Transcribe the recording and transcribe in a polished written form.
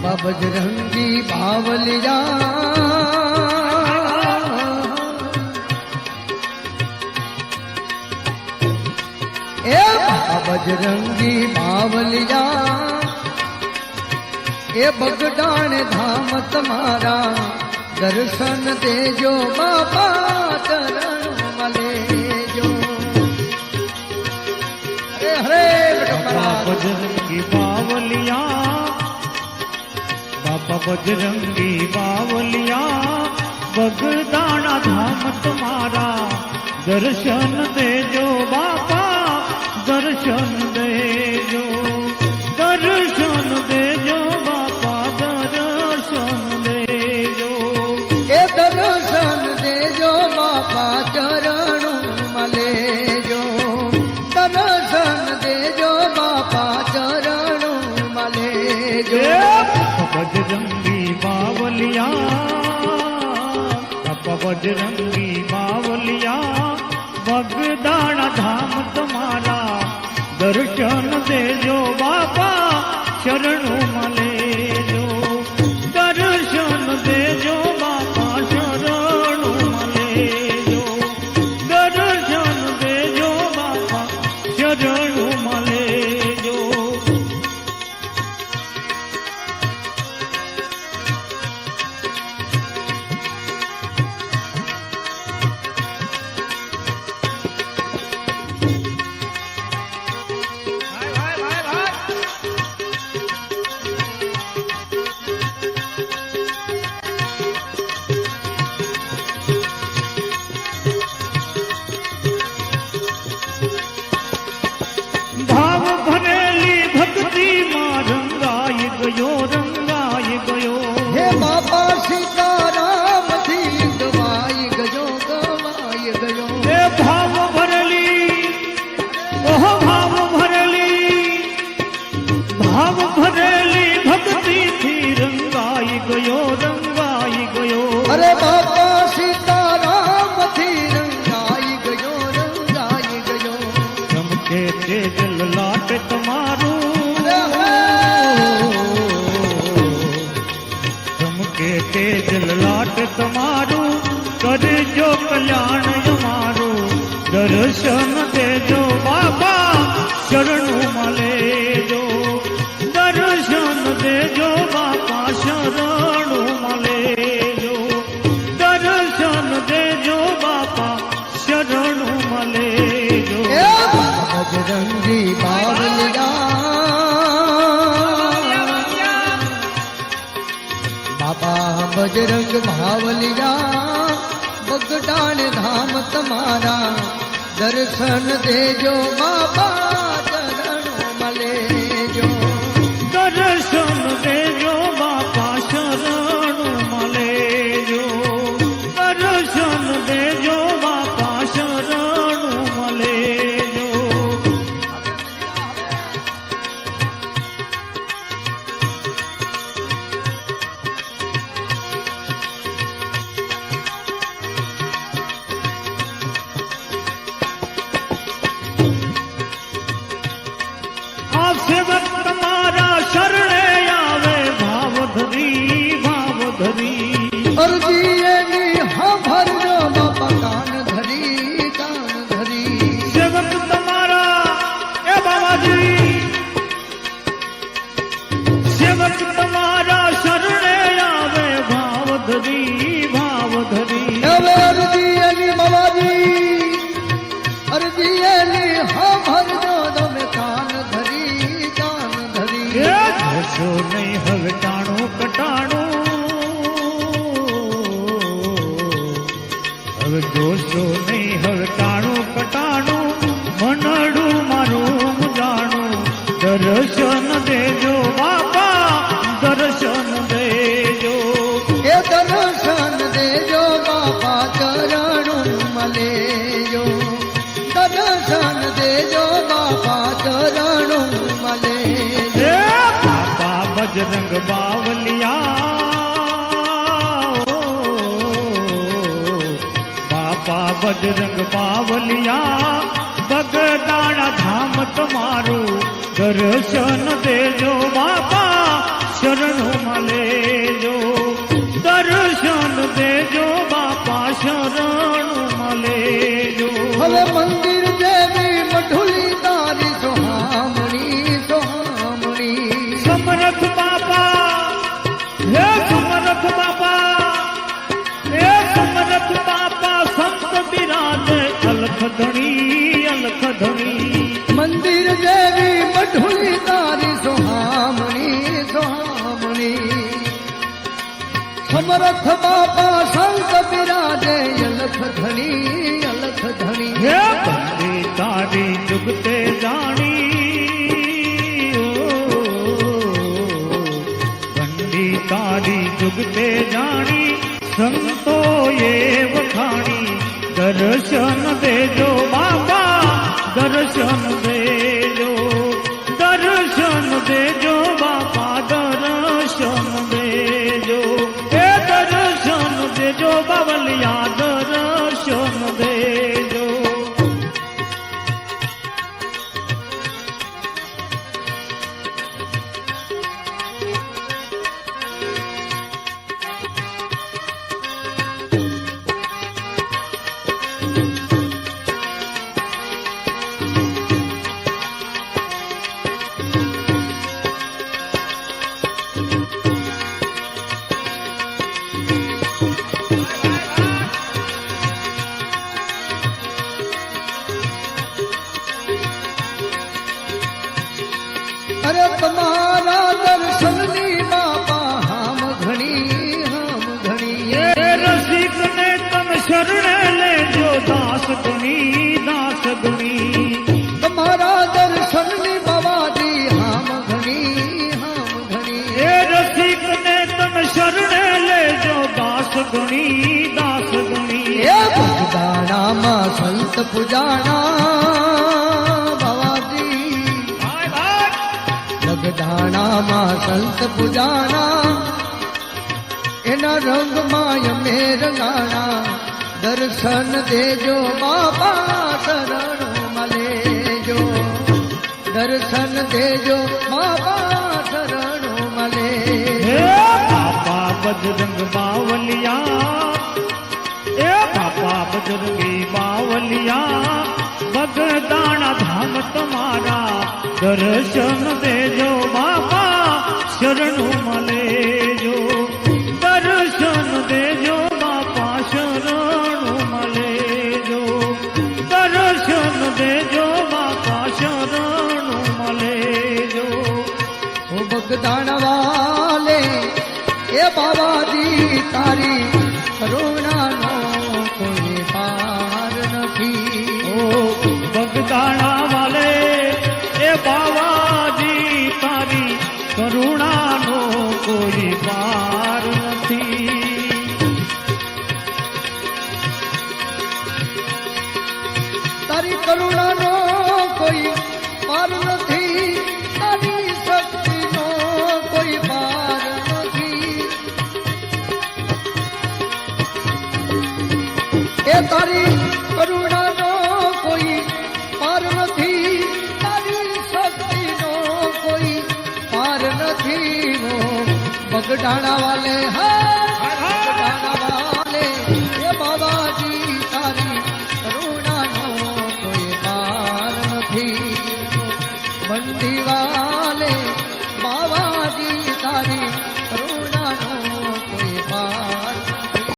बाबा बजरंगी बावलिया ए बाबा बजरंगी बावलिया ए बगडाण धाम तुम्हारा दर्शन देजो बाबा चरण मलेजो। हरे हरे बाबा बजरंगी बावलिया बाबा बजरंगी बावलिया बगदाना धाम तुम्हारा दर्शन देजो बाबा दर्शन देजो दर्शन देजो बाबा दर्शन देजो ए दर्शन देजो बाबा चरण मलेजो दर्शन देजो बाबा चरण मलेजो। बजरंगी बावलिया बाबा बजरंगी बावलिया बगदाना धाम तुम्हारा दर्शन देजो बाबा शरणों मलेजो दर्शन देजो बाबा शरणों मलेजो दर्शन देजो बाबा शरणों मलेजो। रंगाई गयो हे बाबा सीताराम थी गवाई गयो गवाई गयो हे भाव भरली ओह भाव भरली भक्ति थी रंगाई गयो रंगाई गयो। अरे बाबा सीताराम थी रंगाई गयो चमके तेज लाट तुम्हारू तेज लाट तुम्हारू कर जो कल्याण हमारो दर्शन देजो बाबा शरणु मलेजो दर्शन देजो बाबा शरणु मलेजो दर्शन देजो बाबा शरणु मलेजो। बजरंगी बावलिया बाबा बजरंग भावलिया बगडाण धाम तुम्हारा दर्शन देजो बाबा चरण मलेजो दर्शन देजो बाबा शरण मलेजो दर्शन देजो बाबा शरण मलेजो। सेवक तुम्हारा शरणे आवे भाव धरी अर्जी हाँ भर जो बाबा कान धरी सेवक तुम्हारा ए बाबा जी सेवक तुम्हारा शरणे आवे भाव धरी अर्जी बाबा जी अर्जी हाँ भर जो दम कान धरी जोशो नहीं हवे टाणो कटाणो हवे जोशो नहीं हवे टाणो कटाणो मनडू मारू मुजाणो दर्शन देजो बाबा दर्शन देजो ए दर्शन देजो बाबा चरण मलेजो दर्शन देजो बाबा चरण मलेजो। बजरंग बावलिया बाबा बजरंग बावलिया बगदाना धाम तुम्हारो दर्शन देजो बाबा शरणों ધણી અલખ ધણી મંદિર દેવી મઢુલી તારી સોહામણી સોહામણી સમરથ બાપા સંત બિરાજે અલખ ધણી અલખ ધણી હે બંદી તારી જુગતે જાણી બંદી તારી જુગતે જાણી સંતોએ વખાણી દર્શન દેજો બાપા દર્શન દેજો દર્શન દેજો બાપા દર્શન દેજો એ દર્શન દેજો બાવલિયા દર્શન દેજો અરે તમારા દર્શનની બાપા હામ ઘણી એ રસિક ને તમ શરણે લેજો દાસ ગણી દાસ ગણી તમારા દર્શનની બાવાજી હામ ઘણી એ રસિક ને તમ શરણે લેજો દાસ ગણી દાસ ગણી એ ભગદાણામાં સંત પૂજાણા બાવાજી ભગદાણામાં સંત પૂજાણા એના રંગમાં અમે રંગાણા દર્શન દેજો બાપા શરણોમાં લેજો દર્શન દેજો બાપા શરણોમાં હે લેજો બાપા બજરંગ બાવલિયા એ બાપા બજરંગી બાવલિયા બગદાણા ધામ તમારા દર્શન દેજો બાપા શરણું મલેજો દર્શન દેજો બાપા શરણું મલેજો દર્શન દેજો બાપા શરણું મલેજો ઓ બગદાણા વાલે એ બાવાજી તારી કરુણાનો કોઈ પાર નથી ઓ બગદાણા વાલે એ બાવાજી તારી કરુણાનો કોઈ પાર નથી તારી કરુણાનો કોઈ પાર નથી તારી શક્તિનો કોઈ પાર નથી એ તારી કરુણાનો કોઈ પાર નથી તારી શક્તિનો કોઈ પાર નથી વો બગડાણા વાલે હા